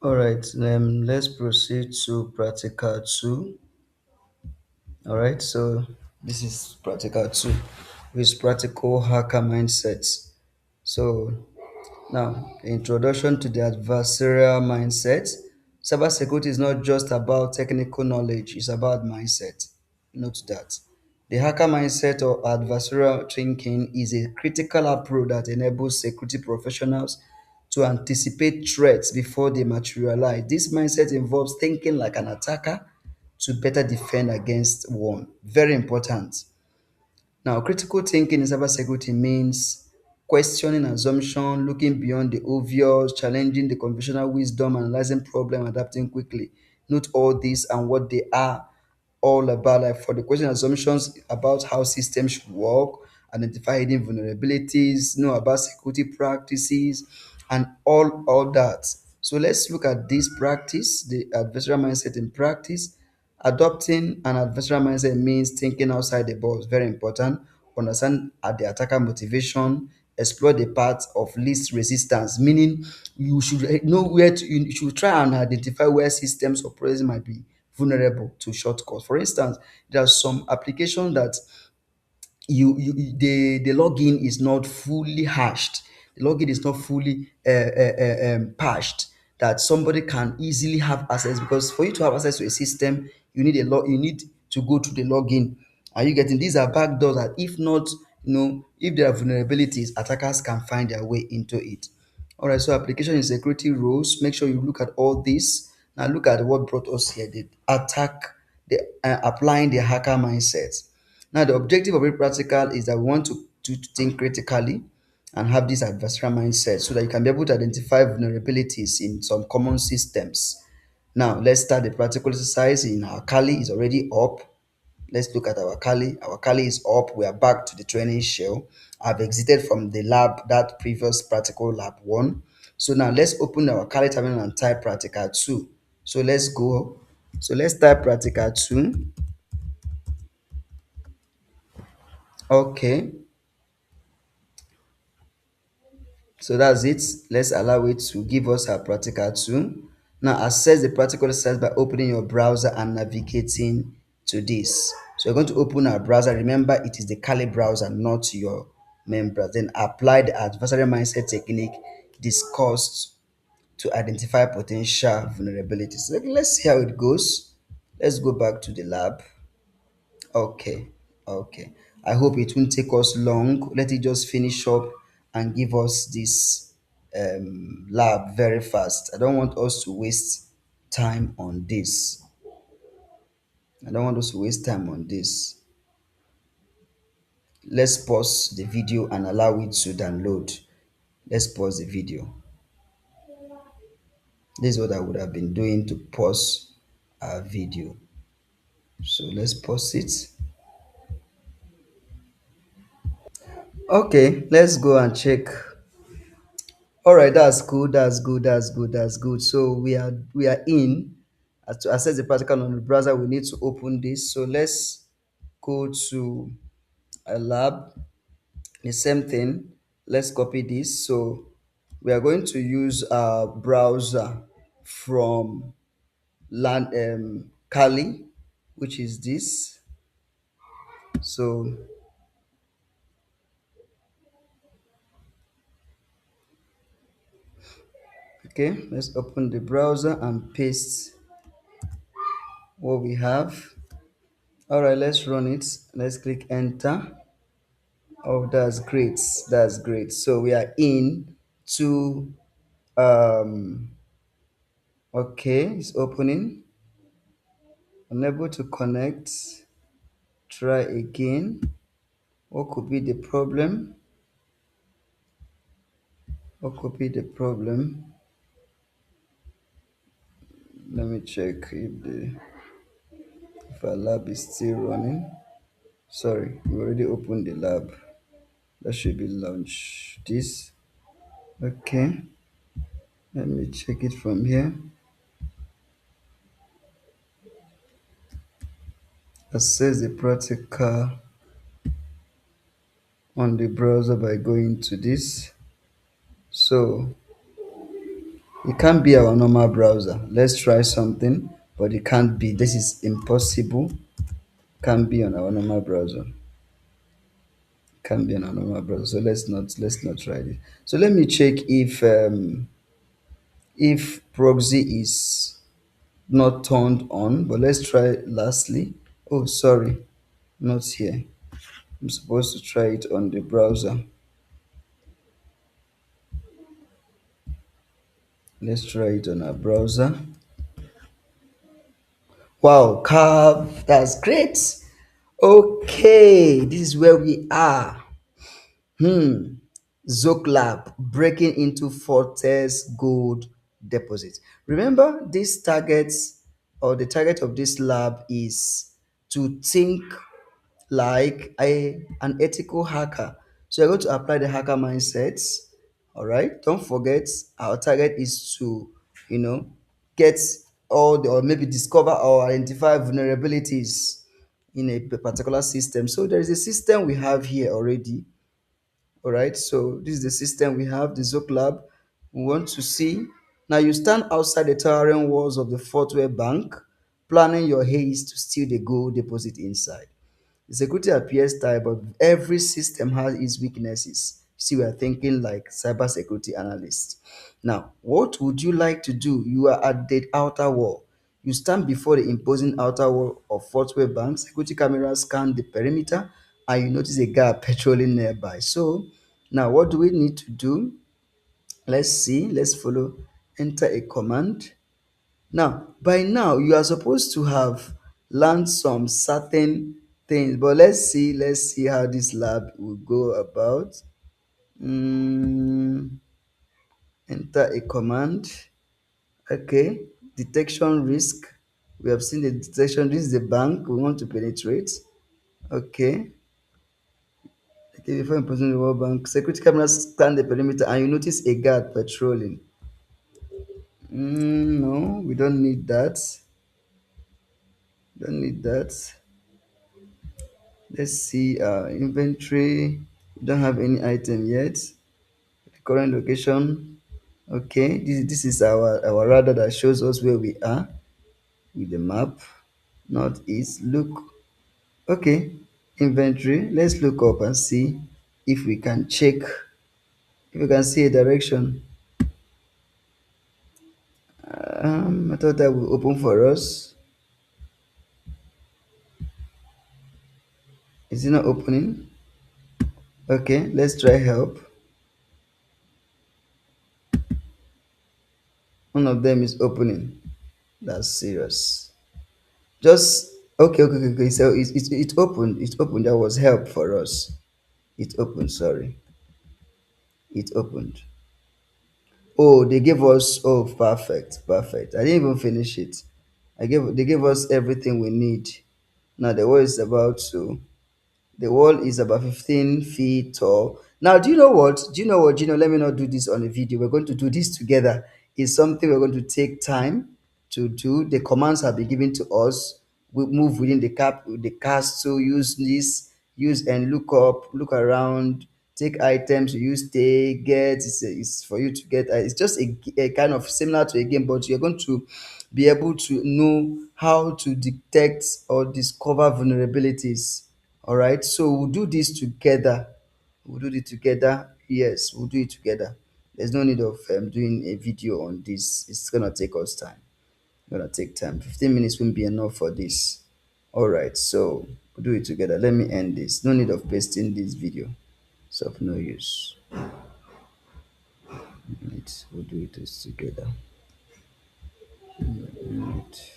All right, let's proceed to practical two. All right, so this is practical two, with practical hacker mindsets. So now, introduction to the adversarial mindset. Cybersecurity is not just about technical knowledge; it's about mindset. Note that the hacker mindset or adversarial thinking is a critical approach that enables security professionals to anticipate threats before they materialize. This mindset involves thinking like an attacker to better defend against one. Very important. Now, critical thinking in cybersecurity means questioning assumption, looking beyond the obvious, challenging the conventional wisdom, analyzing problem, adapting quickly. Note all this and what they are all about. Like for the question assumptions about how systems should work, identify hidden vulnerabilities, know about security practices, and all that. So let's look at this practice, the adversarial mindset in practice. Adopting an adversarial mindset means thinking outside the box, very important. Understand at the attacker motivation, explore the path of least resistance, meaning you should know where to, you should try and identify where systems or processes might be vulnerable to shortcuts. For instance, there are some applications that the login is not fully hashed, the login is not fully patched, that somebody can easily have access, because for you to have access to a system you need you need to go to the login. Are you getting? These are backdoors that if not, if there are vulnerabilities, attackers can find their way into it. All right, so application and security rules, make sure you look at all this. Now look at what brought us here, the attack, the applying the hacker mindset. Now, the objective of it practical is that we want to think critically and have this adversarial mindset so that you can be able to identify vulnerabilities in some common systems. Now, let's start the practical exercise. In our Kali is already up. Let's look at our Kali. Our Kali is up. We are back to the training shell. I've exited from the lab, that previous practical lab one. So now let's open our Kali terminal and type practical two. So let's go. So let's type practical two. Okay. So that's it. Let's allow it to give us our practical two. Now access the practical exercise by opening your browser and navigating to this. So you're going to open our browser. Remember, it is the Kali browser, not your main browser. Then apply the adversarial mindset technique discussed to identify potential vulnerabilities. So let's see how it goes. Let's go back to the lab. Okay, okay. I hope it won't take us long. Let it just finish up and give us this lab very fast. I don't want us to waste time on this. I don't want us to waste time on this. Let's pause the video and allow it to download. Let's pause the video. This is what I would have been doing to pause our video. So let's pause it. Okay, let's go and check. All right, that's good. That's good. That's good. That's good. So we are in. As to access the practical on the browser, we need to open this. So let's go to a lab. The same thing. Let's copy this. So we are going to use our browser from land Kali, which is this. So okay, let's open the browser and paste what we have. All right, let's run it. Let's click enter. Oh, that's great. That's great. So we are in to um okay, it's opening. Unable to connect. Try again. What could be the problem? What could be the problem? Let me check if our lab is still running. Sorry, we already opened the lab. That should be launch this. Okay. Let me check it from here. Access the practical on the browser by going to this. So It can't be our normal browser. Let's try something, but it can't be. This is impossible. Can't be on our normal browser. Can't be on our normal browser. So let's not try this. So let me check if proxy is not turned on. But let's try lastly. Oh, sorry, not here. I'm supposed to try it on the browser. Let's try it on our browser. Wow, Carb, that's great. Okay, this is where we are. Zoklab breaking into Fortes gold deposit. Remember, this targets or the target of this lab is to think like an ethical hacker. So you're going to apply the hacker mindsets. All right. Don't forget, our target is to, you know, get all the or maybe discover or identify vulnerabilities in a particular system. So there is a system we have here already. All right. So this is the system we have, the Zook Lab. We want to see. Now you stand outside the towering walls of the Fortware Bank, planning your haste to steal the gold deposit inside. The security appears tight, but every system has its weaknesses. See, we are thinking like cybersecurity analysts. Now, what would you like to do? You are at the outer wall. You stand before the imposing outer wall of Fortware Bank. Security cameras scan the perimeter, and you notice a guy patrolling nearby. So, now what do we need to do? Let's see. Let's follow. Enter a command. Now, by now, you are supposed to have learned some certain things, but let's see how this lab will go about. Mm, enter a command. Okay, detection risk. We have seen the detection. This is the bank we want to penetrate. Okay. Okay, before imposing the World Bank, security cameras scan the perimeter and you notice a guard patrolling. No, we don't need that. Don't need that. Let's see inventory. We don't have any item yet. The current location. Okay, this is our radar that shows us where we are with the map. Northeast. Look. Okay, inventory. Let's look up and see if we can check if we can see a direction. I thought that would open for us. Is it not opening? Okay, let's try help. One of them is opening. That's serious. Just okay. So it opened. It opened. That was help for us. It opened. Sorry, it opened. Oh, they gave us. Oh, perfect. I didn't even finish it. They gave us everything we need. Now the war is about to. The wall is about 15 feet tall. Now, do you know what? Do you know what? Gino, let me not do this on a video. We're going to do this together. It's something we're going to take time to do. The commands have been given to us. We move within the castle, use this, use and look up, look around, take items, use take, get. It's for you to get. It's just a kind of similar to a game, but you're going to be able to know how to detect or discover vulnerabilities. All right, so we'll do this together. We'll do it together. Yes, we'll do it together. There's no need of doing a video on this. It's gonna take us time. It's gonna take time. 15 minutes won't be enough for this. All right, so we'll do it together. Let me end this. No need of pasting this video. It's of no use. We'll do it together. Right.